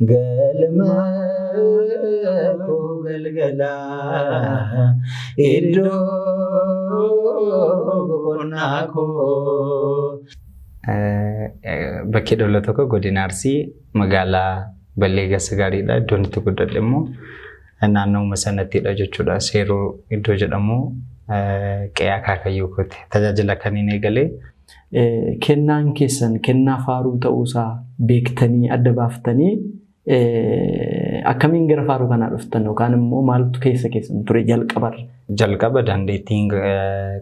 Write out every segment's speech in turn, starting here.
galmako galgala iddo boqonnako. Bakki dhola tokko godina Arsii magaalaa Ballee Gassagaariidha. Iddoon itti guddadhe immoo naannoo sanattidha jechuudha. Seeroo iddoo jedhamu qe'ee akaakayyuu kooti. Tajaajila kaniin eegalee kennaan keessan kennaa faaruu ta'uusaa beektanii adda baaftanii akkamiin gara faaruu kanaa dhuftan yookaan immoo maaltu keessan ture jalqabarra? Jalqaba dandeettiin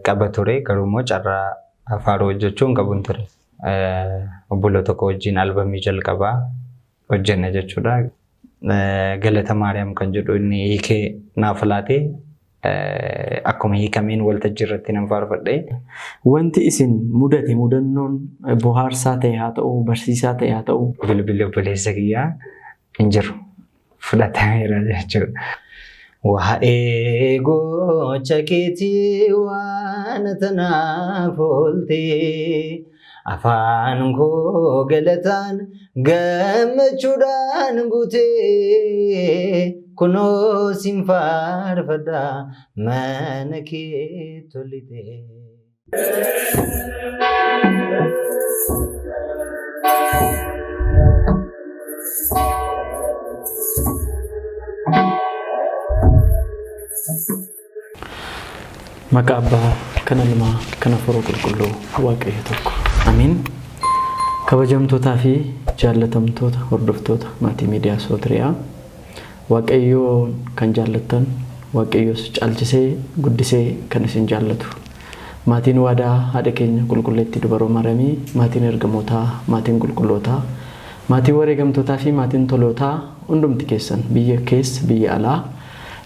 qaba ture garuu immoo carraa faaruu hojjechuun qabuun ture. Obboloo tokko wajjin albamii jalqabaa hojjenne jechuudha. Galata Maariyaam kan jedhu inni hiikee naaf laatee akkuma hiikameen waltajjii irratti nan faarfadhe. Wanti isin mudate mudannoon bohaarsaa ta'e haa ta'u barsiisaa ta'e haa ta'u bilbilli obboleessa kiyyaa hin jiru fudhatameera jechuudha. Waa'ee gocha keetii waan tanaaf ooltee afaan koo galataan gammachuudhaan guutee kunoo sin faarfadha mana kee tolitee. Maqaa Abbaa kana Ilmaa kana Hafuura Qulqulluu Waaqayyo tokko. Amiin. Kabajamtootaa fi jaallatamtoota hordoftoota maatii miidiyaa Sootiriyaa Waaqayyoon kan jaallattan Waaqayyoos caalchisee guddisee kan isin jaallatu. Maatiin waadaa haadha keenya qulqulleetti dubaroo maramii, maatiin ergamootaa, maatiin qulqullootaa, maatiin wareegamtootaa fi maatiin tolootaa hundumti keessan biyya keessa biyya alaa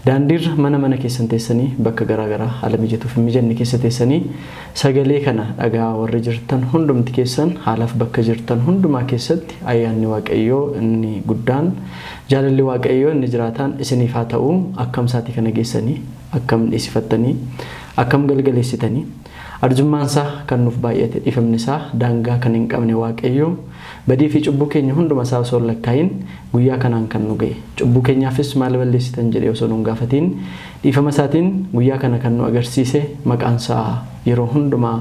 daandiirra mana keessan teessanii bakka garaagaraa haala mijatuuf mijanne keessa teessanii sagalee kana dhagaa warri jirtan hundumti keessan haalaaf bakka jirtan hundumaa keessatti ayyaanni Waaqayyoo inni guddaan jaalalli Waaqayyoo inni jiraataan isiniif haa ta'u. Akkam saatii kana geessanii akkam dhiisifattanii akkam galgaleessitanii arjummaan isaa kan nuuf baay'ate dhiifamni isaa daangaa kan hin qabne Waaqayyoo badii fi cubbuu keenya hunduma isaa osoo lakkaayin guyyaa kanaan kan nu ga'e cubbuu keenyaafis maal balleessitan jedhee osoo nu gaafatiin dhiifama isaatiin guyyaa kana kan nu agarsiise maqaan isaa yeroo hundumaa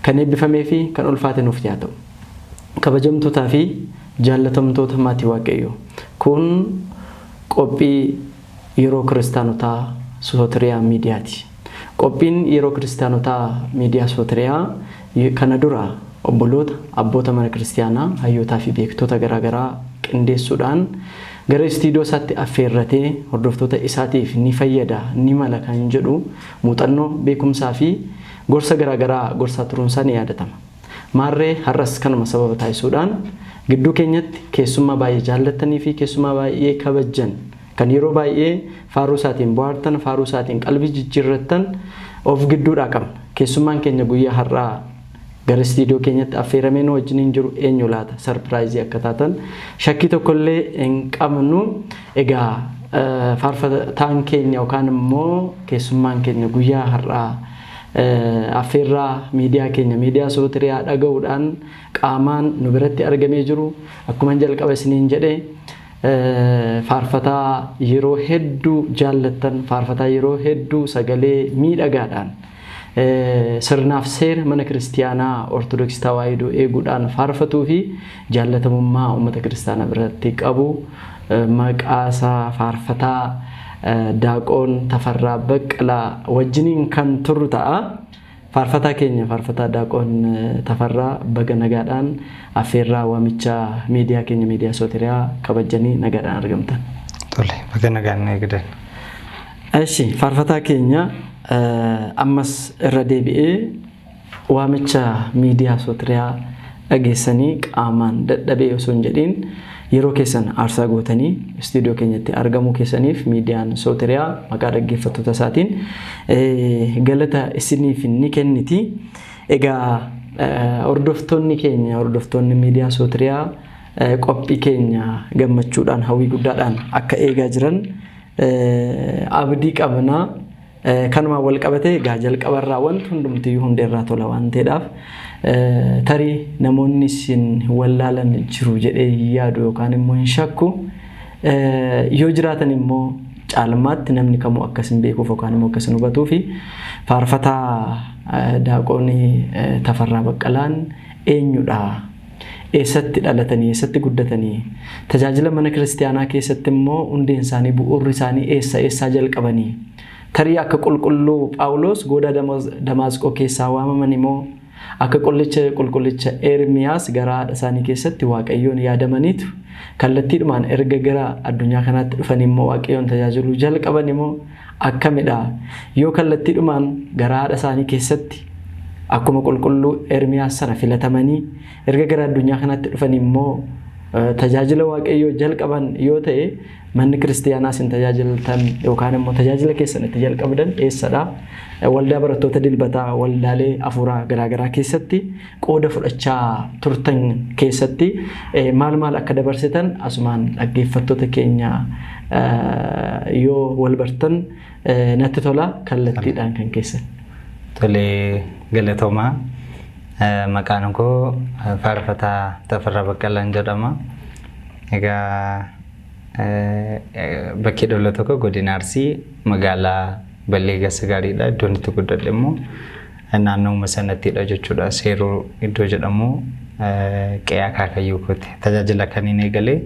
kan eebbifamee fi kan ulfaate nuuf haa ta'u. Kabajamtootaa fi jaallatamtoota maatii Waaqayyoo kun qophii yeroo kiristaanotaa Sootiriyaa miidiyaati. Qophiin yeroo kiristaanotaa miidiyaa Sootiriyaa kana dura obboloota abboota mana kiristaanaa hayyootaa fi beektoota garaagaraa qindeessuudhaan gara istiidiyoo isaatti affeerratee hordoftoota isaatiif ni fayyada ni mala kan jedhu muuxannoo beekumsaa fi gorsa garaagaraa gorsaa turuunsaa ni yaadatama. Maarree har'as kanuma sababa taasisuudhaan gidduu keenyatti keessummaa baay'ee jaallattanii fi keessummaa baay'ee kabajjan kan yeroo baay'ee faaruu isaatiin bohaartan faaruu isaatiin qalbii jijjiirrattan of gidduudhaa qabna. Keessummaan keenya guyyaa har'aa gara istiidiyoo keenyatti affeeramee nu wajjin jiru eenyu laata sarpiraayizii akka taatan shakkii tokkollee hin qabnu. Egaa faarfataan keenya yookaan immoo keessummaan keenya guyyaa har'aa affeerraa miidiyaa keenya miidiyaa Sootiriyaa dhaga'uudhaan qaamaan nu biratti argamee jiru akkuma jalqaba isiniin jedhee faarfataa yeroo hedduu jaallattan faarfataa yeroo hedduu sagalee miidhagaadhaan sirnaaf seera mana kiristaanaa Ortodoksii Tawaahidoo eeguudhaan faarfatuu fi jaallatamummaa uummata kiristaanaa biratti qabu maqaasaa faarfataa Daaqoon Tafarraa Baqqalaa wajjiniin kan turru ta'a. Faarfataa keenya faarfataa Daaqoon Tafarraa baga nagaadhaan affeerraa waamicha miidiyaa keenya miidiyaa Sootiriyaa kabajanii nagaadhaan argamtan. Tole baga nagaan eegdan. Eshi faarfataa keenya ammas irra deebi'ee waamicha miidiyaa Sootiriyaa dhageessanii qaamaan dadhabee osoo hin jedhiin yeroo keessan aarsaa gootanii istiidiyoo keenyatti argamuu keessaniif miidiyaan Sootiriyaa maqaa dhaggeeffattoota isaatiin galata isiniif ni kenniti. Egaa hordoftoonni keenya hordoftoonni miidiyaa Sootiriyaa qophii keenya gammachuudhaan hawwii guddaadhaan akka eegaa jiran abdii qabna. Kanuma wal qabatee egaa jalqabarraa wanti hundumtiyyuu hundeerraa tola waan ta'eedhaaf tarii namoonni isin wallaalan jiru jedhee yaadu yookaan immoo hin shakku yoo jiraatan immoo caalmaatti namni kamuu akkasin beekuuf yookaan immoo akkasin hubatuu fi faarfataa daaqoonii Tafarraa Baqqalaan eenyudha? Eessatti dhalatanii, eessatti guddatanii, tajaajila mana kiristaanaa keessatti immoo hundeen isaanii bu'uurri isaanii eessaa jalqabanii, tarii akka qulqulluu Phaawulos goodaa Damaasqoo keessaa waamaman immoo akka qulqullicha Ermiyaas gara haadha isaanii keessatti Waaqayyoon yaadamaniitu kallattiidhumaan erga gara addunyaa kanaatti dhufan immoo Waaqayyoon tajaajiluu jalqaban immoo akkamidha? Yoo kallattiidhumaan gara haadha isaanii keessatti akkuma qulqulluu Ermiyaas sana filatamanii erga gara addunyaa kanaatti dhufan immoo tajaajila Waaqayyoo jalqaban yoo ta'e manni kiristaanaas hin tajaajiltan yookaan immoo tajaajila keessan itti jalqabdan eessadha? Waldaa barattoota dilbataa, waldaalee afuuraa garaagaraa keessatti qooda fudhachaa turtan keessatti maal akka dabarsitan asumaan dhaggeeffattoota keenya yoo wal bartan natti tola kallattiidhaan kan keessan. Tolee galatoomaa. Maqaan koo Faarfataa Tafarraa Baqqalaan jedhama. Egaa bakki dhalootaa koo godina Arsii magaalaa Ballee Gassagaariidha. Iddoon itti guddadhe immoo naannoo sanattidha jechuudha. Seeroo iddoo jedhamu qe'ee akaakayyuu kooti. Tajaajila kaniin eegalee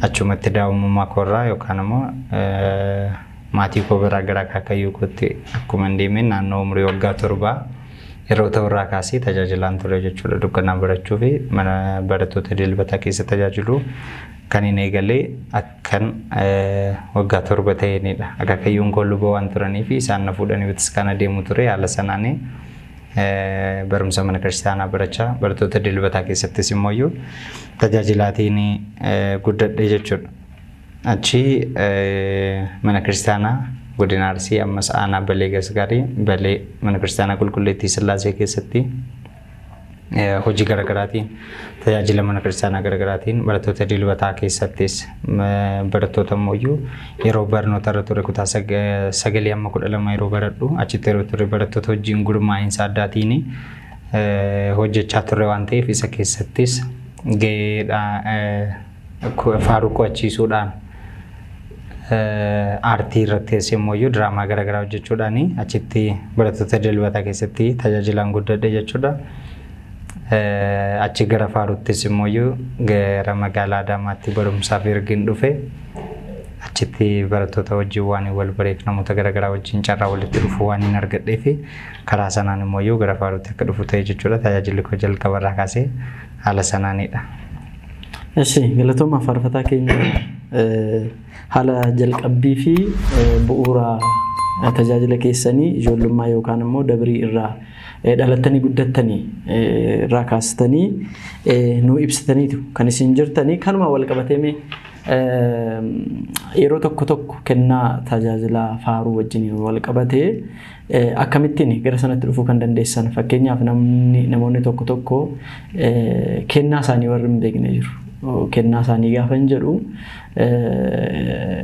achumatti daa'imummaa koorraa yookaan immoo maatii koo biraa gara akaakayyuu kootti akkuma deemee naannoo umurii waggaa 7 yeroo ta'urraa kaasee tajaajilaan ture jechuudha. Dukkanaa barachuu fi mana barattoota dilbataa keessa tajaajilu kaniin eegalee akkan waggaa 7 ta'eenidha. Akaakayyuun koo luba waan turanii fi isaan na fuudhanii bataskaana deemu ture. Haala sanaan barumsa mana kiristaanaa barachaa barattoota dilbataa keessattis immoo tajaajilaatiin guddadhe jechuudha. Achi mana kiristaanaa godina Arsii ammas aanaa Ballee Gassagaarii Ballee mana kiristaanaa Qulqulleettii Sillaasee keessatti hojii garaagaraatiin tajaajila mana kiristaanaa garaagaraatiin barattoota dilbataa keessattis barattoota immoo yeroo barnoota irra ture kutaa 9-12 yeroo baradhu achitti yeroo ture barattoota wajjin gurmaa'insa addaatiin hojjechaa ture waan ta'eef isa keessattis gahee faaruu qo'achiisuudhaan aartii irratti immoo diraamaa garaagaraa hojjechuudhaan achitti barattoota dilbataa keessatti tajaajilaan guddadhe jechuudha. Achi gara faaruuttis immoo gara magaalaa Adaamaatti barumsaaf ergin dhufe achitti barattoota wajjin waan wal bareef namoota garaagaraa wajjin carraa walitti dhufu waan hin argadhee fi karaa sanaan immoo gara faaruutti akka dhufu ta'e jechuudha. Tajaajilli koo jalqabarraa kaasee haala sanaanidha. Eshi galatooma faarfataa keenya haala jalqabbii fi bu'uura tajaajila keessanii ijoollummaa yookaan immoo dabrii irraa dhalattanii guddattanii irraa kaastanii nuu ibsitaniitu kan isin jirtanii kanuma wal qabatee yeroo tokko kennaa tajaajila faaruu wajjin wal qabatee akkamittiin gara sanatti dhufuu kan dandeessan fakkeenyaaf namoonni tokko kennaa isaanii warri hin beekne jiru. Kennaa isaanii gaafa hin jedhu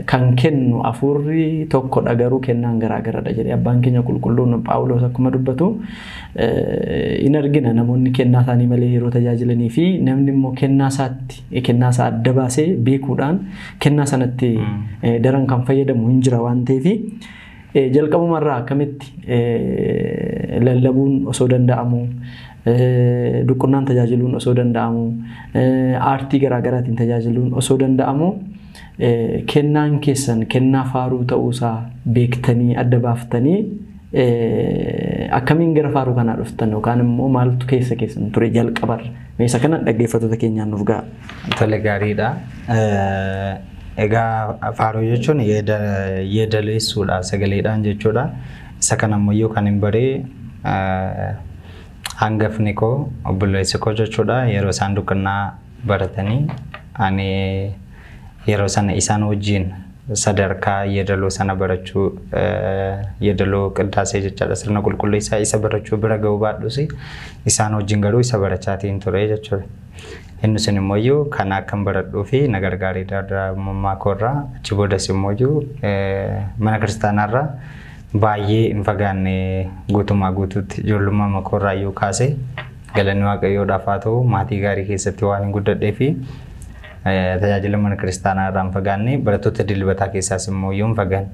kan kennu afurri tokkodha garuu kennaan garaagaradha jedhee abbaan keenya qulqulluun Phaawulos akkuma dubbatu in argina namoonni kennaa isaanii malee yeroo tajaajilanii fi namni immoo kennaa isaa adda baasee beekuudhaan kennaa sanatti daran kan fayyadamu hin jira waan ta'eef jalqabumarraa akkamitti lallabuun osoo danda'amu dukkannaan tajaajiluun osoo danda'amu aartii garaagaraatiin tajaajiluun osoo danda'amu kennaan keessan kennaa faaruu ta'uusaa beektanii adda baaftanii akkamiin gara faaruu kanaa dhuftan yookaan immoo maaltu keessan ture jalqabar meesa kana dhaggeeffattoota keenyaan nuuf ga'a. Tole gaariidha. Egaa faaruu jechuun yeedaleessuudha sagaleedhaan jechuudha. Isa kanammoo kan hin baree hangafni koo obboleessi koo jechuudha. Yeroo isaan dukkannaa baratanii ani yeroo sana isaan wajjin sadarkaa yeedaloo sana barachuu yeedaloo qindaasee jechaadha. Sirna qulqulleessaa isa barachuu bira ga'uu baadhus isaan wajjin garuu isa barachaatiin ture jechuudha. Inni sun immoo kan akkan baradhuu fi na gargaarii daa'imummaa koorraa achi boodas immoo mana kiristaanaarraa baay'ee hin fagaanne guutumaa guutuutti ijoollummaa makoorraa kaase galanni Waaqayyoodhaaf haa ta'u maatii gaarii keessatti waan hin guddadhee fi tajaajila mana kiristaanaa irraan fagaanne barattoota dilbataa keessaas immoo yoon fagaanne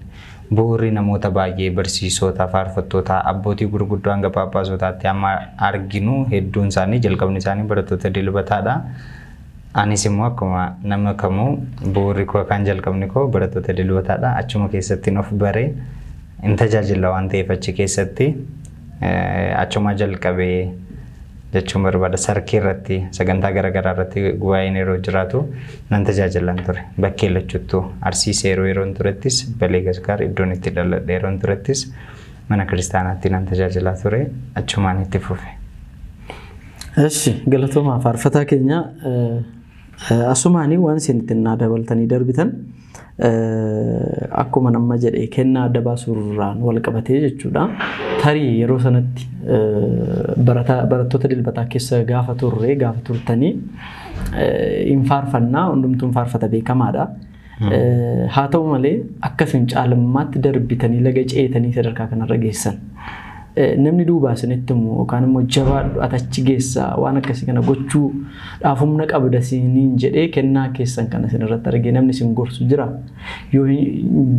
bu'uurri namoota baay'ee barsiisota faarfattoota abbootii gurguddoo hanga phaaphaasootaatti amma arginu hedduun isaanii jalqabni isaanii barattoota dilbataadha. Anis immoo akkuma nama kamuu bu'uurri koo kan jalqabni koo barattoota dilbataadha. Achuma keessatti of baree in tajaajila waan ta'eef achi keessatti achuma jalqabee jechuun barbaada. Sarkii irratti sagantaa garaagaraa irratti gubaa'een yeroo jiraatu nan tajaajilan ture. Bakkee lachuttuu Arsiisee yeroo turettis Balee Gaasgaar iddoon itti dhaladhe yeroo turettis mana kiristaanaatti nan tajaajilaa ture. Achumaan itti fufe. Eshi galatooma faarfataa keenya asumaanii waan isin itti naa dabaltanii darbitan akkuma nama jedhee kennaa adda baasuurraan wal qabatee jechuudha. Tarii yeroo sanatti barattoota dilbataa keessa gaafa turtanii hin faarfannaa hundumtuun faarfata beekamaadha. Haa ta'u malee akkasiin caalmaatti darbitanii laga ceetanii sadarkaa kanarra geessan. Namni duubaa isinitti immoo yookaan immoo jabaadhu atachi geessaa waan akkasii kana gochuudhaaf humna qabda isiniin jedhee kennaa keessan kana isin irratti argee namni isin gorsu jira. Yoo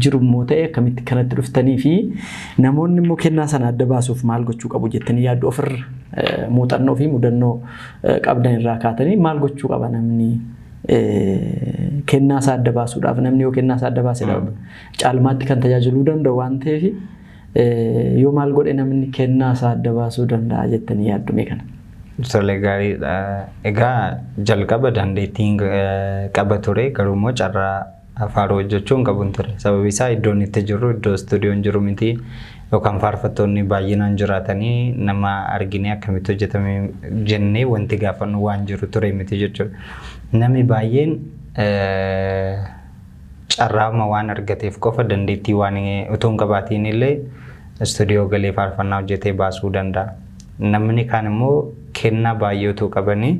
jiru immoo ta'e akkamitti kanatti dhuftanii fi namoonni immoo kennaa sana adda baasuuf maal gochuu qabu jettanii yaaddu ofirra muuxannoo fi mudannoo qabdan irraa kaatanii maal gochuu qaba namni kennaa isaa adda baasuudhaaf namni yoo kennaa isaa adda baasedhaaf caalmaatti kan tajaajiluu danda'u waan ta'eef yoo maal godhe namni kennaa isaa adda baasuu danda'a jettanii yaaddume kana. Tolee gaariidha. Egaa jalqaba dandeettiin qaba ture garuu immoo carraa faaruu hojjechuun qabuun ture. Sababi isaa iddoon itti jirru iddoo istuudiyoon jiru miti yookaan faarfattoonni baay'inaan jiraatanii nama arginee akkamitti hojjetame jennee wanti gaafannu waan jiru ture miti jechuudha. Namni baay'een carraama waan argateef qofa dandeettii waan utuu hin qabaatiin illee istuudiyoo galee faarfannaa hojjetee baasuu danda'a. Namni kaan immoo kennaa baay'ee utuu qabanii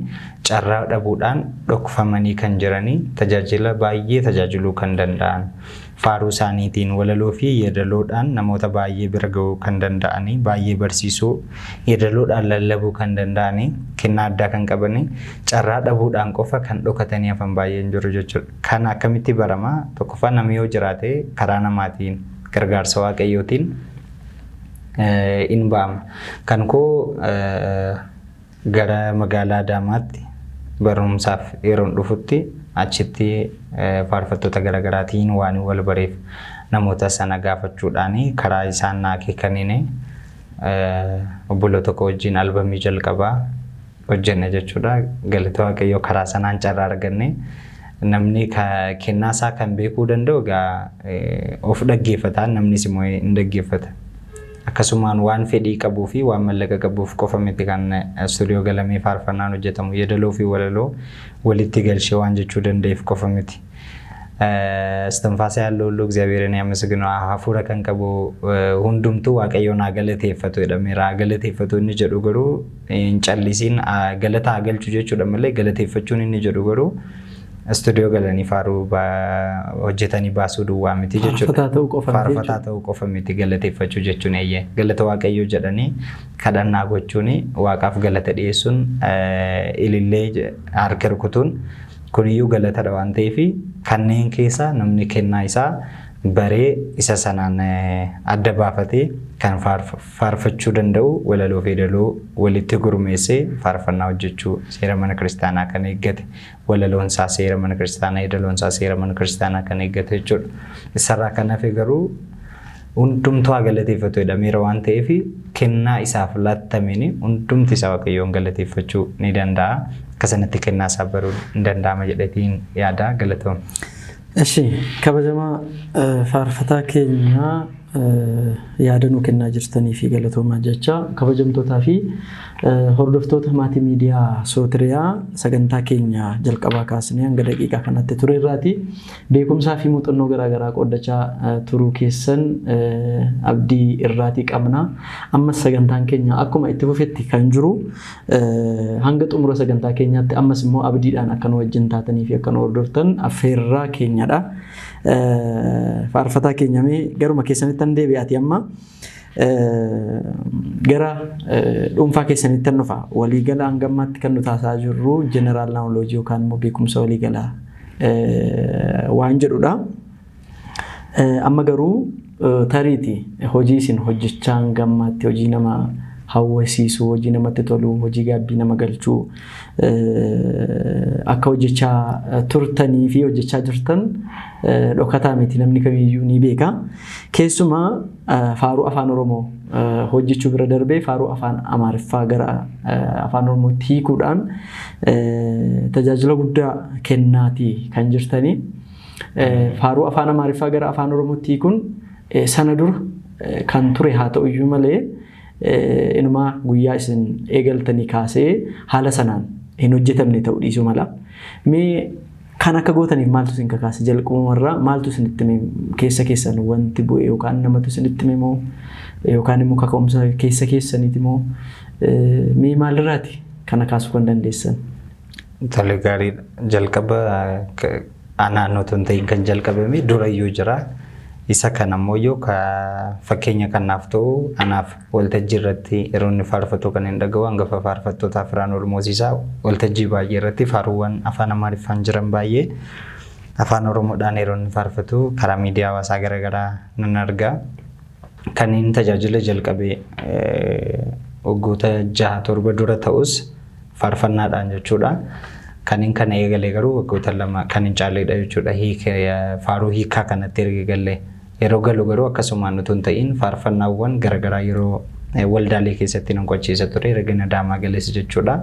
carraa dhabuudhaan dhokfamanii kan jiranii tajaajila baay'ee tajaajiluu kan danda'an. Faaruu isaaniitiin walaloo fi yeedaloodhaan namoota baay'ee bira ga'uu kan danda'anii baay'ee barsiisuu yeedaloodhaan lallabuu kan danda'anii kennaa addaa kan qabanii carraa dhabuudhaan qofa kan dhokatanii hafan baay'een jiru jechuudha. Kan akkamitti barama tokkoffaa namni yoo jiraate karaa namaatiin gargaarsa waaqayyootiin in ba'ama. Kan koo gara magaalaa Adaamaatti barumsaaf yeroon dhufutti achitti faarfattoota garaagaraatiin waan wal bareef namoota sana gaafachuudhaan karaa isaan akeekaniin obboloota koo wajjin albamii jalqabaa hojjenne jechuudha. Galata waaqayyoo karaa sanaan carraa arganne namni kennaa isaa kan beekuu danda'u egaa of dhaggeeffataan namnis immoo hin dhaggeeffata. Akkasumaan waan fedhii qabuu fi waan mallaqa qabuuf qofa miti kan istuudiyoo galamee faarfannaan hojjetamu yeedaloo fi walaloo walitti galchee waan jechuu danda'eef qofa miti. Istanfaasa ያለው ሁሉ እግዚአብሔርን ያመስግነው hafuura kan qabu hundumtuu waaqayyoon galateeffatu jedhameera. Galateeffatu inni jedhu garuu hin callisiin galata galchu jechuudha malee galateeffachuun inni jedhu garuu istuudiyoo galanii faaruu hojjetanii baasuu duwwaa miti jechuudha. Faarfataa ta'uu qofa miti galateeffachuu jechuun eeyyee. Galata waaqayyoo jedhanii kadhannaa gochuun waaqaaf galata dhiyeessuun ilillee harka rukutuun kuniyyuu galatadha waan ta'eef kanneen keessa namni kennaa isaa baree isa sanaan adda baafatee kan faarfachuu danda'u walaloo fi yeedaloo walitti gurmeessee faarfannaa hojjechuu seera mana kiristaanaa kan eeggate walaloon isaa seera mana kiristaanaa yeedaloon isaa seera mana kiristaanaa kan eeggate jechuudha. Isarraa kan hafe garuu hundumtuu galateeffatu jedhameera waan ta'eef kennaa isaaf laattameen hundumti isaa waaqayyoon galateeffachuu ni danda'a. Akkasanatti kennaa isaa baruu hin danda'ama jedheetiin yaada galatoon. Eshi kabajamaa faarfataa keenya yaada nuu kennaa jirtanii fi galatoomaa jecha kabajamtootaa fi hordoftoota maatii miidiyaa Sootiriyaa sagantaa keenya jalqabaa kaasnee hanga daqiiqaa kanatti ture irraati beekumsaa fi muuxannoo garaagaraa qoddachaa turuu keessan abdii irraati qabna. Ammas sagantaan keenya akkuma itti fufetti kan jiru hanga xumura sagantaa keenyaatti ammas immoo abdiidhaan akka nu wajjin taatanii fi akka nu hordoftan affeerraa keenyadha. Faarfataa keenya mee garuma keessanitti an deebi'aati amma gara dhuunfaa keessanitti tan dhufa waliigala hangammaatti kan nu taasaa jirru jeneraal naawoloojii yookaan immoo beekumsa waliigalaa waan jedhudha. Amma garuu tariiti hojii isin hojjechaan gammaatti hojii nama hawwasiisu hojii namatti tolu hojii gaabbii nama galchuu akka hojjechaa turtanii fi hojjechaa jirtan dhokataa miti namni kamiyyuu ni beeka. Keessumaa faaruu afaan Oromoo hojjechuu bira darbee faaruu afaan Amaariffaa gara afaan Oromootti hiikuudhaan tajaajila guddaa kennaatii kan jirtanii. Faaruu afaan Amaariffaa gara afaan Oromootti hiikuun sana dura kan ture haa ta'u iyyuu malee inuma guyyaa isin eegaltanii kaasee haala sanaan hin hojjetamne ta'uu dhiisuu mala. Mee kan akka gootaniif maaltu isin kakaase jalqabumarraa maaltu isinitti keessa keessan wanti bu'e yookaan namatu isinitti moo yookaan immoo kaka'umsa keessa keessaniiti moo mee maalirraati kana kaasuu kan dandeessan? Tole gaarii jalqaba naannoo ta'in kan jalqabame durayyuu jira. Isa kan ammoo yoo fakkeenya kanaaf ta'u anaaf waltajjii irratti yeroo inni faarfatu kan hin dhaga'u hangafa faarfattoota afaan Oromoosiisaa waltajjii baay'ee irratti faaruuwwan afaan Amaariffaan jiran baay'ee afaan Oromoodhaan yeroo inni faarfatu karaa miidiyaa hawaasaa garaagaraa nan argaa. Kan inni tajaajila jalqabee waggoota 6-7 dura ta'us faarfannaadhaan jechuudha. Kan inni kana eegalee garuu waggoota 2 kan hin caalleedha jechuudha. Faaruu hiikaa kanatti erga galee yeroo galu garuu akkasumaan nuti hin ta'in faarfannaawwan garaagaraa yeroo waldaalee keessatti nan qochiisa ture erga daamaa galees jechuudha.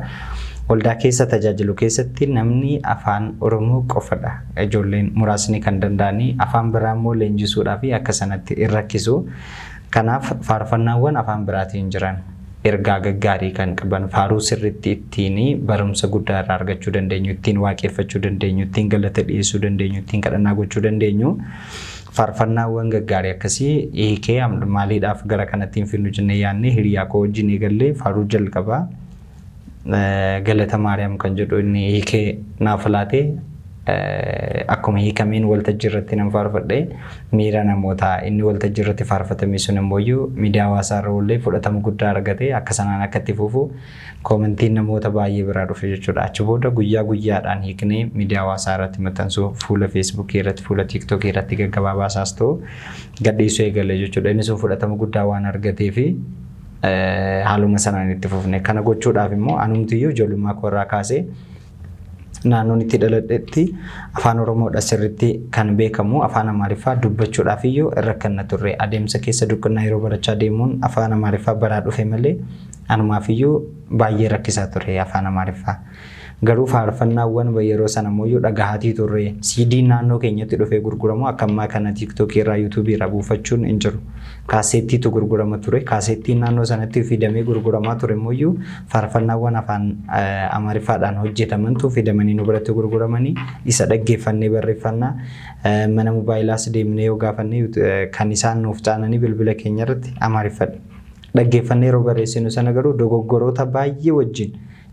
Waldaa keessa tajaajilu keessatti namni afaan Oromoo qofadha. Ijoolleen muraasni kan danda'anii afaan biraa immoo leenjisuudhaa fi akka sanatti irrakkisu. Kanaaf faarfannaawwan afaan biraatiin jiran ergaa gaggaarii kan qaban faaruu sirriitti ittiin barumsa guddaa irraa argachuu dandeenyu, ittiin waaqeffachuu dandeenyu, ittiin galata dhiyeessuu dandeenyu, ittiin kadhannaa gochuu dandeenyu. Faarfannaawwan gaggaarii akkasii hiikee maaliidhaaf gara kanatti hin finnu jennee yaadne hiriyaa koo wajjin eegallee faaruu jalqabaa galata Maariyaam kan jedhu inni hiikee naaf laatee akkuma hiikameen waltajjii irratti nan faarfadhe miira namoota inni waltajjii irratti faarfatame sun immoo miidiyaa hawaasaa irra illee fudhatama guddaa argate akka sanaan akka itti fufu koomentiin namoota baay'ee biraa dhufe jechuudha. Achi booda guyyaa guyyaadhaan hiiknee miidiyaa hawaasaa irratti maxxansuu fuula feesbuukii irratti fuula tiiktookii irratti gaggabaabaas ta'u gadhiisuu eegale jechuudha. Inni sun fudhatama guddaa waan argatee fi haaluma sanaan itti fufne kana gochuudhaaf immoo anumtiyyuu ijoollummaa koo irraa kaasee naannoon itti dhaladhetti afaan Oromoodha sirriitti kan beekamu afaan Amaariffaa dubbachuudhaaf iyyuu irra kan turre adeemsa keessa dukkannaa yeroo barachaa deemuun afaan Amaariffaa baraa dhufe malee anumaaf iyyuu baay'ee rakkisaa ture afaan Amaariffaa. Garuu faarfannaawwan yeroo sana immoo dhagahaatii turre CD naannoo keenyatti dhufee gurguramu akkammaa kana TikTok irraa YouTube irraa buufachuun hin jiru. Kaasettiitu gurgurama ture. Kaasettiin naannoo sanatti fidamee gurguramaa ture immoo faarfannaawwan afaan Amaariffaadhaan hojjetamantu fidamanii nu biratti gurguramanii isa dhaggeeffannee barreeffannaa mana moobaayilaas deemnee yoo gaafannee kan isaan nuuf caananii bilbila keenya irratti Amaariffadha. Dhaggeeffannee yeroo barreessinu sana garuu dogoggoroota baay'ee wajjin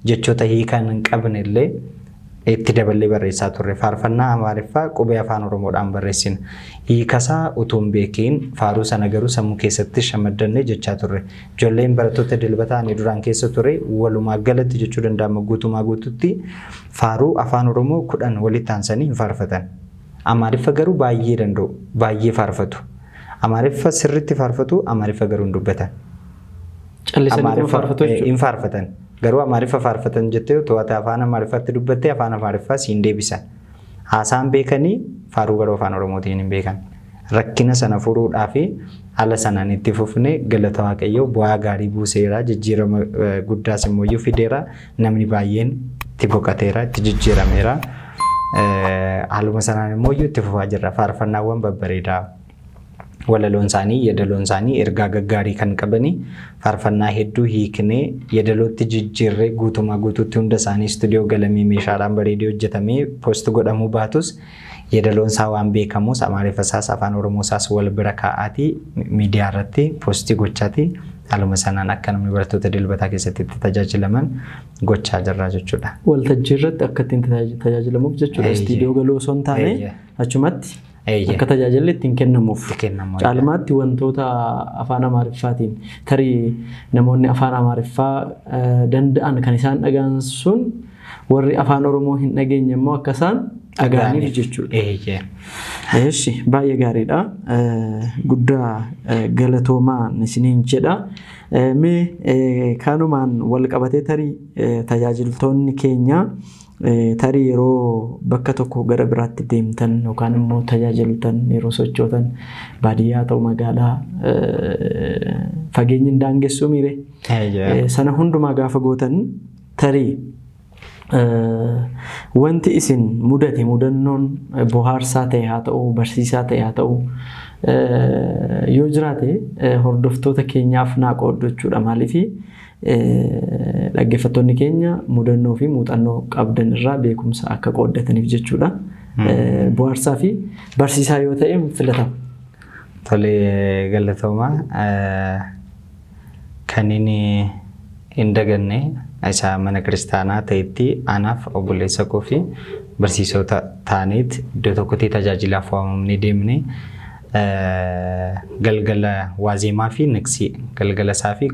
jechoota hiikan hin qabne illee itti daballee barreessaa turre. Faarfannaa Amaariffaa qubee afaan Oromoodhaan barreessina. Hiikasaa utuu hin beekiin faaruu sana garuu sammuu keessatti shamaddannee jechaa turre. Ijoolleen barattoota dilbataa ani duraan keessa ture walumaa galatti jechuu danda'ama guutumaa guututti faaruu afaan Oromoo 10 walitti aansanii hin faarfatan. Amaariffa garuu baay'ee danda'u, baay'ee faarfatu. Amaariffa sirriitti faarfatu, Amaariffa garuu hin dubbatan. Callisanii faarfatu hin faarfatan. Garuu Amaariffa faarfatan jettee to'ata afaan Amaariffaatti dubbattee afaan Amaariffaa siin deebisan. Haasaan beekanii faaruu garuu afaan Oromootiin hin beekan. Rakkina sana furuudhaa fi haala sanaan itti fufne galata Waaqayyoo bu'aa gaarii buuseera jijjiirama guddaas immoo fideera namni baay'een itti boqateera itti jijjiirameera. Haaluma sanaan immoo itti fufaa jirra faarfannaawwan babbareedaa. Walaloon isaanii yedaloon isaanii ergaa gaggaarii kan qabanii faarfannaa hedduu hiiknee yedalootti jijjiirree guutumaa guutuutti hunda isaanii istuudiyoo galamee meeshaadhaan bareedee hojjetamee poost godhamuu baatus yedaloon isaa waan beekamus Amaariffa isaas afaan Oromoo isaas wal bira kaa'aatii miidiyaa irratti poostii gochaati haaluma sanaan akka namni barattoota dilbataa keessatti itti tajaajilaman gochaa jirra jechuudha. Waltajjii irratti akka ittiin tajaajilamuuf jechuudha. Istuudiyoo galuu osoo hin taane achumatti akka tajaajilli ittiin kennamuuf caalmaatti wantoota afaan Amaariffaatiin tarii namoonni afaan Amaariffaa danda'an kan isaan dhagaan sun warri afaan Oromoo hin dhageenye immoo akka isaan dhagaaniif jechuudha. Eeshi baay'ee gaariidha. Guddaa galatoomaa isiniin jedha. Mee kanumaan wal qabatee tarii tajaajiltoonni keenya tarii yeroo bakka tokko gara biraatti deemtan yookaan immoo tajaajiltan yeroo sochootan baadiyyaa ta'u magaalaa fageenyi daangessuu miire sana hundumaa gaafa gootan tarii wanti isin mudate mudannoon bohaarsaa ta'e haa ta'u barsiisaa ta'e haa ta'u yoo jiraate hordoftoota keenyaaf naa qooddachuudha maaliifi dhaggeeffattoonni keenya mudannoo fi muuxannoo qabdan irraa beekumsa akka qooddataniif jechuudha. Bohaarsaa fi barsiisaa yoo ta'e filatama. Tolee galatoomaa kan inni hin daganne isa mana kiristaanaa ta'etti anaaf obboleessa koo fi barsiisota ta'aniit iddoo tokkotti tajaajilaaf waamamnee deemne. Galgala waazeemaa fi niksii galgala isaa fi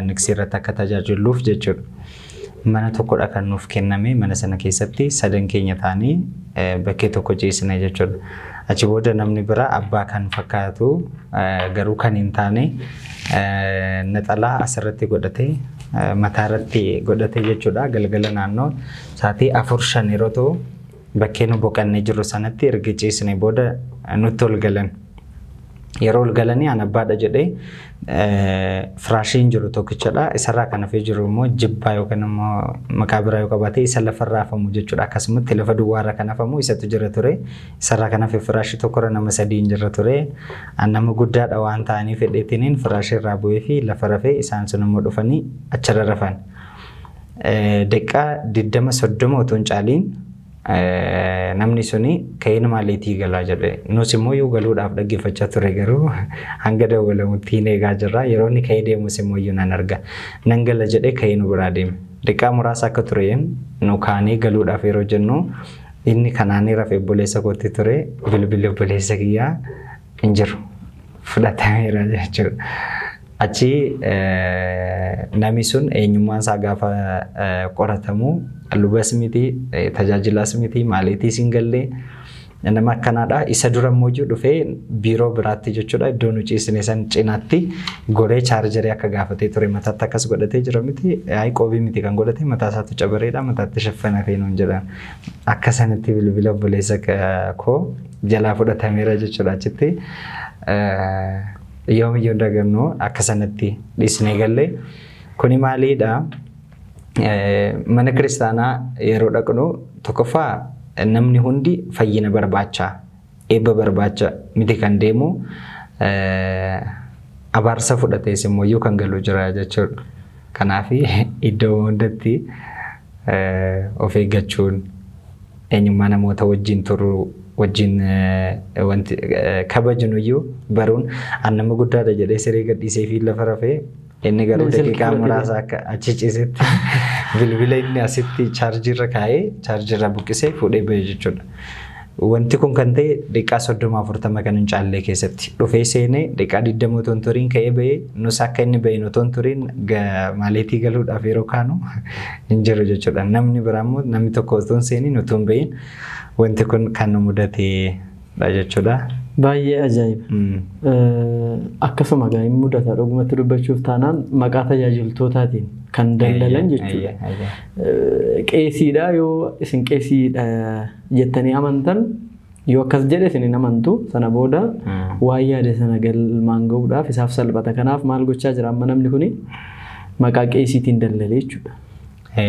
niksii irratti akka tajaajiluuf jechuudha. Mana tokkodha kan nuuf kenname mana sana keessatti sadan keenya ta'anii bakkee tokko ciisne jechuudha. Achi booda namni biraa abbaa kan fakkaatu garuu kan hin taane naxalaa asirratti godhatee mataa irratti godhatee jechuudha. Galgala naannoo sa'aatii 4-5 yeroo ta'u bakkee nu boqannee jirru sanatti erga ciisne booda nutti ol galan. Yeroo ol galanii an abbaadha jedhee firaashiin jiru tokkichadha. Isarraa kan hafee jiru immoo jibbaa yookaan immoo maqaa biraa yoo qabaate isa lafarraa hafamu jechuudha. Akkasumatti lafa duwwaarra kan hafamu isatu jira ture. Isarraa kan hafee firaashii tokkorra nama 3 jira ture. An nama guddaadha waan ta'aniif fedheetiniin firaashii irraa bu'ee fi lafa rafee isaan sun immoo dhufanii achirra rafan. Daqiiqaa 20-30 otoo hin caaliin namni suni ka'een maaliitii galaa jedhe. Nus immoo yoo galuudhaaf dhaggeeffachaa ture garuu hanga dawwalamutti hin eegaa jirra. Yeroo inni ka'ee deemus immoo iyyuu nan arga. Nan gala jedhee ka'ee nu biraa deeme. Daqiiqaa muraasa akka tureen nu kaanee galuudhaaf yeroo jennu inni kanaanii rafee obboleessa kootti ture. Bilbilli obboleessa kiyyaa hin jiru. Fudhatameera jechuudha. Achi namni sun eenyummaan isaa gaafa qoratamu lubas miti tajaajilaas miti maaliitii siin gallee nama akkanaadha. Isa dura immoo dhufee biiroo biraatti jechuudha iddoo nu ciisne san cinaatti goree chaarjarii akka gaafatee ture mataatti akkas godhatee jira miti qoobii miti kan godhate mataa isaatu cabareedha mataatti shaffanatee nuun jedhan. Akka sanatti bilbila obboleessa koo jalaa fudhatameera jechuudha achitti. Yoomiyyuu dagannu akka sanatti dhiisnee galle. Kuni maaliidha? Mana kiristaanaa yeroo dhaqnu tokkoffaa namni hundi fayyina barbaacha eebba barbaacha miti kan deemu abaarsa fudhatees immoo kan galu jira jechuudha. Kanaaf iddoo hundatti of eeggachuun eenyummaa namoota wajjin turuu wajjin wanti kabajnu iyyuu baruun nama guddaadha jedhee siree gadhiisee fi lafa rafee inni garuu daqiiqaa muraasa akka achi ciisetti bilbila inni asitti chaarjiirra kaa'ee chaarjiirra buqqisee fuudhee ba'e jechuudha. Wanti kun kan ta'e daqiiqaa 30-40 kan hin caallee keessatti dhufee seenee daqiiqaa 20 otoo hin turiin ka'ee ba'e nus akka inni ba'e otoo hin turiin maaliitii galuudhaaf yeroo kaanu hin jiru jechuudha. Namni biraa immoo namni tokko otoo hin seeniin otoo hin ba'iin wanti kun kan nu mudatedha jechuudha. Baay'ee ajaa'iba. Akkasuma gaa hin mudata dhugumatti dubbachuuf taanaan maqaa tajaajiltootaatiin kan daldalan jechuudha. Qeesiidha yoo isin qeesiidha jettanii amantan yoo akkas jedhe isin hin amantu sana booda waan yaade sana galmaan ga'uudhaaf isaaf salphata. Kanaaf maal gochaa jira amma namni kuni maqaa qeesiitiin daldalee jechuudha.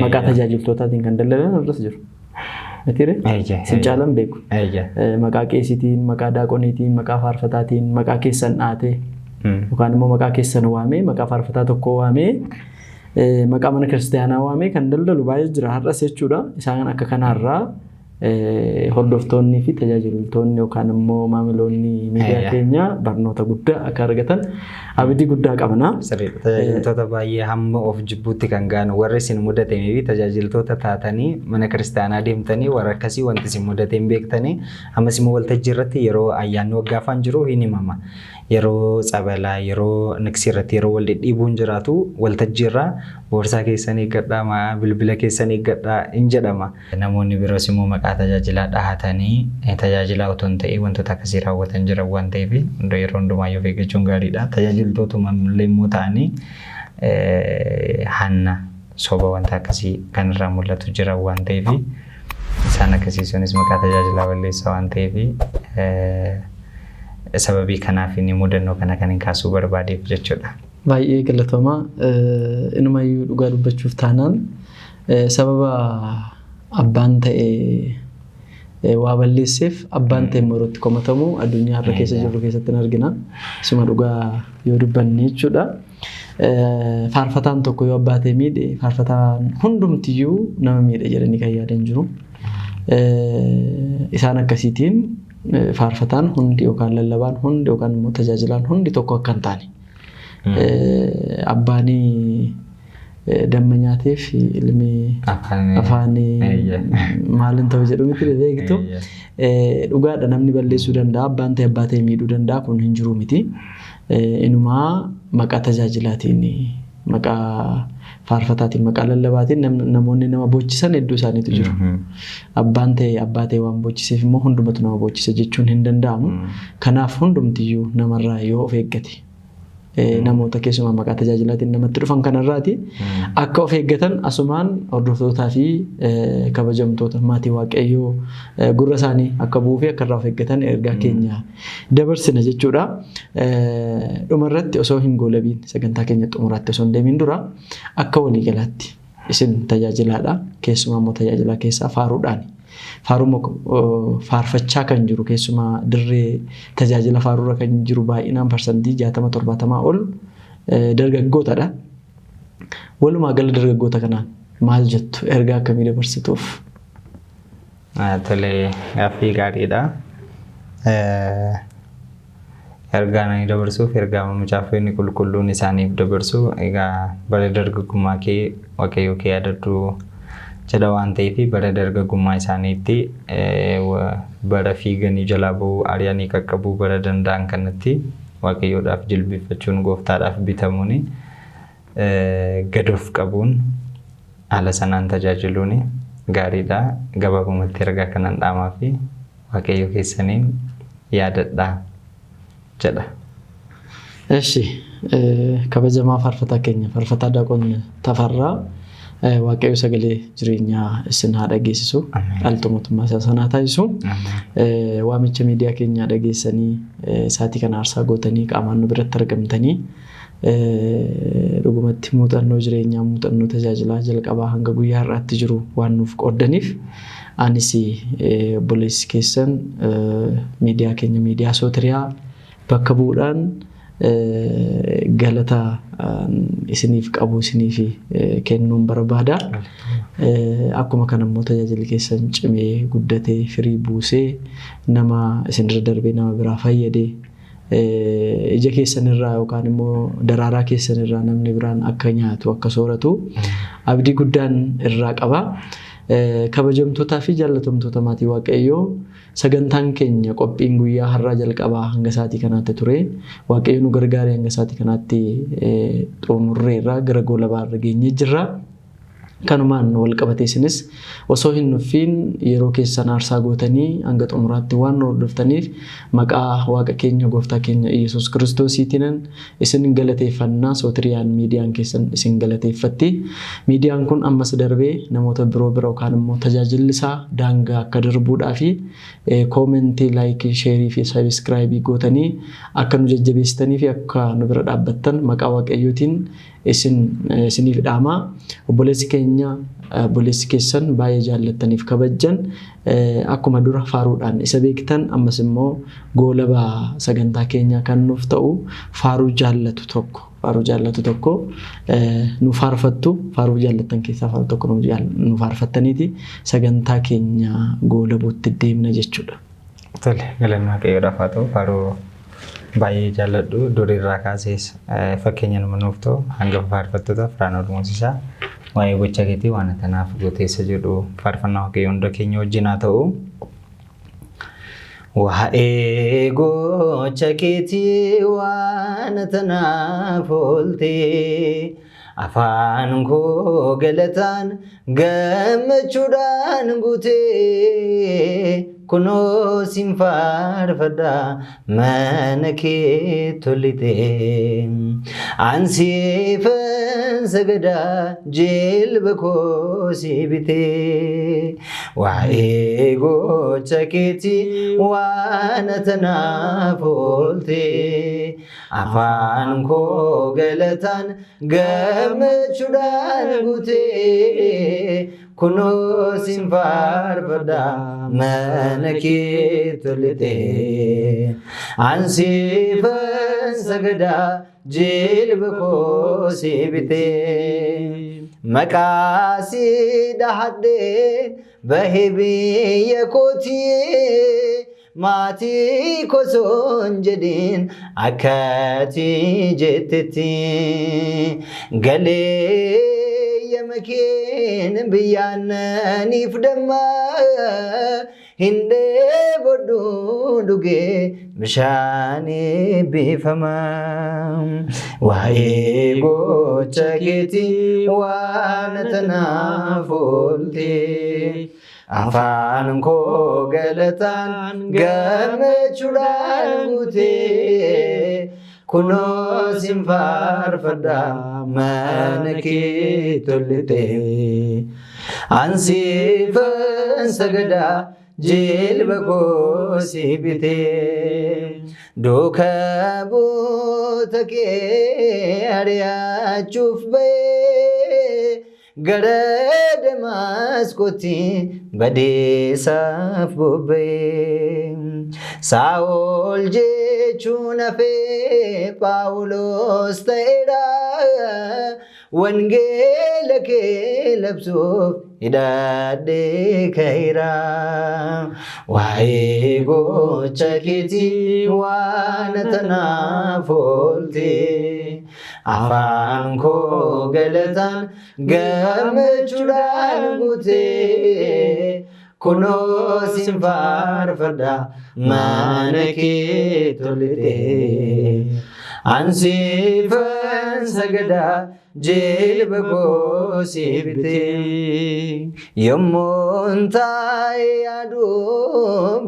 Maqaa tajaajiltootaatiin kan daldalan irras jiru. Matire sin caalan beeku. Maqaa qeesiitiin, maqaa daaqoniitiin, maqaa faarfataatiin, maqaa keessan dhaatee yookaan immoo maqaa keessan waamee, maqaa faarfataa tokko waamee, maqaa mana kiristaanaa waamee kan daldalu baay'ee jira har'as jechuudha. Isaan akka kanaarraa hordoftoonni fi tajaajiltoonni yookaan immoo maamiloonni miidiyaa keenya barnoota guddaa akka argatan abdii guddaa qabna. Tajaajiltoota baay'ee hamma of jibbuutti kan gaanu warri isin mudatanii fi tajaajiltoota taatanii mana kiristaanaa deemtanii warra akkasii wanti isin mudateen beektanii ammas immoo waltajjii irratti yeroo ayyaanni waggaafaan jiru hin himama. yeroo tsabalaa yeroo niksirratti yeroo wal dhidhiibuun jiraatu waltajjiirraa boorsaa keessan eeggadhaa bilbila keessan eeggadhaa hin jedhama. Namoonni biroos immoo maqaa tajaajilaa dhahatanii tajaajilaa otoo hin ta'in wantoota akkasii raawwatan jiran waan ta'eef yeroo hundumaayyuu of eeggachuun gaariidha. Tajaajiltootuma illee immoo ta'anii hanna soba wanta akkasii kan irraa mul'atu jiran waan ta'eef isaan akkasiisuunis maqaa tajaajilaa balleessaa waan ta'eef sababii kanaaf inni mudannoo kana kan hin kaasuu barbaadeef jechuudha. Baay'ee galatoomaa. Inumayyuu dhugaa dubbachuuf taanaan sababa abbaan ta'e waa balleesseef abbaan ta'e morootti komatamu addunyaa irra keessa jirru keessatti argina. Isuma dhugaa yoo dubbanne jechuudha. Faarfataan tokko yoo abbaa ta'e miidhe faarfataan hundumtiyyuu nama miidhe jedhanii kan yaadan jiru. Isaan akkasiitiin faarfataan hundi yookaan lallabaan hundi yookaan immoo tajaajilaan hundi tokko akka hin taane. Abbaanii damma nyaateef ilmi afaanii maalin ta'u jedhu miti beektu. Dhugaadha namni balleessuu danda'a abbaan ta'e abbaa ta'e miidhuu danda'a kun hin jiru miti. Inumaa maqaa tajaajilaatiin maqaa faarfataatiin maqaa lallabaatiin namoonni nama bochisan hedduu isaaniitu jiru. Abbaan ta'e abbaa ta'e waan bochiseef immoo hundumatu nama bochisa jechuun hin danda'amu. Kanaaf hundumtiyyuu namarraa yoo of eeggate namoota keessumaa maqaa tajaajilaatiin namatti dhufan kanarraati akka of eeggatan asumaan hordoftootaa fi kabajamtoota maatii waaqayyoo gurra isaanii akka bu'uu fi akka irraa of eeggatan ergaa keenya dabarsina jechuudha. Dhumarratti osoo hin goolabiin sagantaa keenya xumuraatti osoo hin deemin dura akka waliigalaatti isin tajaajilaadha keessumaa immoo tajaajilaa keessaa faaruudhaani. Faaruma faarfachaa kan jiru keessumaa dirree tajaajila faaruurra kan jiru baay'inaan parsantii 60-70 ol dargaggootadha. Walumaa gala dargaggoota kanaan maal jettu ergaa akkamii dabarsituuf? Tolee gaaffii gaariidha. Ergaan ani dabarsuuf ergaa mucaaffonni qulqulluun isaaniif dabarsu egaa bara dargaggummaa kee waaqayyoo kee yaadadhu jedha waan ta'eef bara dargaggummaa isaaniitti bara fiiganii jalaa bahuu ari'anii qaqqabuu bara danda'an kanatti waaqayyoodhaaf jilbifachuun gooftaadhaaf bitamuun gadoof qabuun haala sanaan tajaajiluun gaariidha. Gabaabumatti ergaa kanan dhaamaa fi waaqayyo keessaniin yaadadhaa jedha. Eshi kabajamaa faarfataa keenya faarfataa Daaqoon Tafarraa waaqayyo sagalee jireenyaa isin haa dhageessisu dhaaltu mootummaa isaa sanaa taasisu waamicha miidiyaa keenyaa dhageessanii saatii kana aarsaa gootanii qaamaan nu biratti argamtanii dhugumatti muuxannoo jireenyaa muuxannoo tajaajilaa jalqabaa hanga guyyaa har'aatti jiru waan nuuf qooddaniif anis obboleessi keessan miidiyaa keenya miidiyaa Sootiriyaa bakka bu'uudhaan galata isiniif qabu isiniif kennuun barbaada. Akkuma kana immoo tajaajilli keessan cimee guddatee firii buusee nama isinirra darbee nama biraa fayyadee ija keessan irraa yookaan immoo daraaraa keessan irraa namni biraan akka nyaatu akka sooratu abdii guddaan irraa qaba. Kabajamtootaa fi jaallatamtoota maatii waaqayyoo sagantaan keenya qophiin guyyaa har'aa jalqabaa hanga saatii kanaatti ture. Waaqayyo nu gargaaree hanga saatii kanaatti xumurreerra gara goolabaarra geenyee jirra. Kanumaan wal qabatee isinis osoo hin nuffiin yeroo keessan aarsaa gootanii hanga xumuraatti waan hordoftaniif maqaa waaqa keenya gooftaa keenya Yesuus Kiristoosiitiin isin galateeffannaa Sootiriyaan miidiyaan keessan isin galateeffatti. Miidiyaan kun ammas darbee namoota biroo bira yookaan immoo tajaajilli isaa daangaa akka darbuudhaa fi koomentii laayikii sheerii fi sabiskiraayibii gootanii akka nu jajjabeessitanii fi akka nu bira dhaabbattan maqaa waaqayyootiin isiniif dhaama. Obboleessi keenya obboleessi keessan baay'ee jaallattaniif kabajjan akkuma dura faaruudhaan isa beektan ammas immoo goolabaa sagantaa keenyaa kan nuuf ta'u faaruu jaallatu tokko nu faarfattu faaruu jaallattan keessaa faaruu tokko nu faarfattaniiti sagantaa keenya goolabuutti deemna jechuudha. Tole galanni waaqayyoodhaaf haa ta'u faaruu baay'ee jaalladhu durirraa kaasees fakkeenya nama nuuf ta'u hanga faarfattootaaf Firaanol Moosisaa waa'ee gocha keetii waan kanaaf gooteessa jedhu faarfannaa waaqayyoo hunda keenya wajjin haa ta'u. Waa'ee gocha keetii waan tanaaf oolte afaan koo galataan gammachuudhaan guute kunoo sin faarfadha mana kee tolite ansiifan sagada jilba koo si bite waa'ee gocha keetii waan tanaaf oolte afaan koo galataan gammachuudhaan guute kunoo sin faarfadha mana kee tolite ansiifan sagada jilba koo si bite maqaa si dhahadhee bahee biyya kootii maatii kosoon jedhin akkati jettetti galee yamakeen biyyaananiif damma hindee bodhu dhugee bishaani bifama waa'ee gocha keetii waan tanaaf oolte afaan koo galataan gammachuudhaan guute kunoo sin faarfadha mana kee tolite ansiifan sagada jilba koo si bite duukaa buuta kee ari'achuuf ba'ee gara Damaasqootti badeessaaf bobba'ee Saa'ol jechuun hafee Phaawulos ta'eera wangeela kee labsuuf hidhadhee ka'eera waa'ee gocha keetii waan tanaaf oolte afaan koo galataan gammachuudhaan guute kunoo sin faarfadha mana kee tolite ansiifan sagada jilba koo si bite yommuun taa'ee yaadu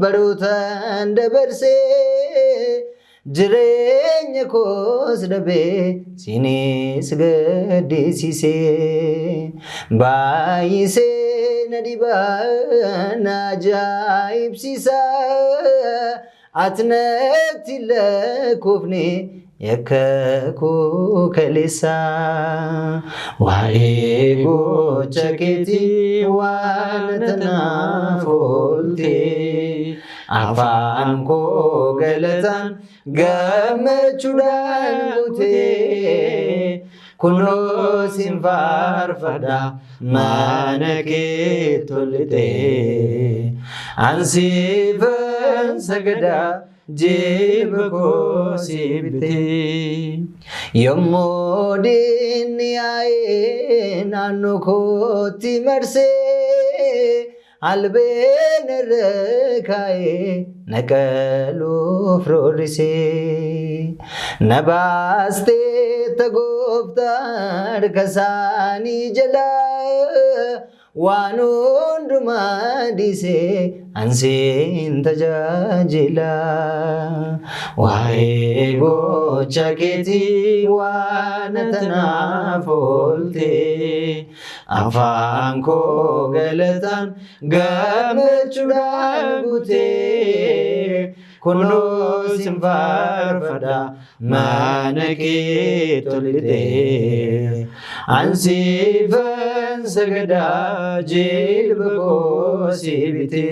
barootaan dabarsee jireenya koos dhabee sinis gaddisiise baay'isee na dhibaa na ajaa'ibsiisa ati natti lakkoofne yakka koo kaleessa waa'ee gocha keetii waan tanaaf oolte afaan koo galataan gammachuudhaan guute kunoo sin faarfadha mana kee tolite ansiifan sagada jilba koo si bite yommuu diinni yaa'ee naannoo kootti marsee albeen irra kaa'ee naqaluuf roorrisee na baastee tagooftaa harka isaanii jalaa waan hundumaa dhiisee ansiin tajaajila waa'ee gocha keetii waan tanaaf oolte afaan koo galataan gammachuudhaan guute kunoo sin faarfadha mana kee tolite ansiifan sagada jilba koo si bite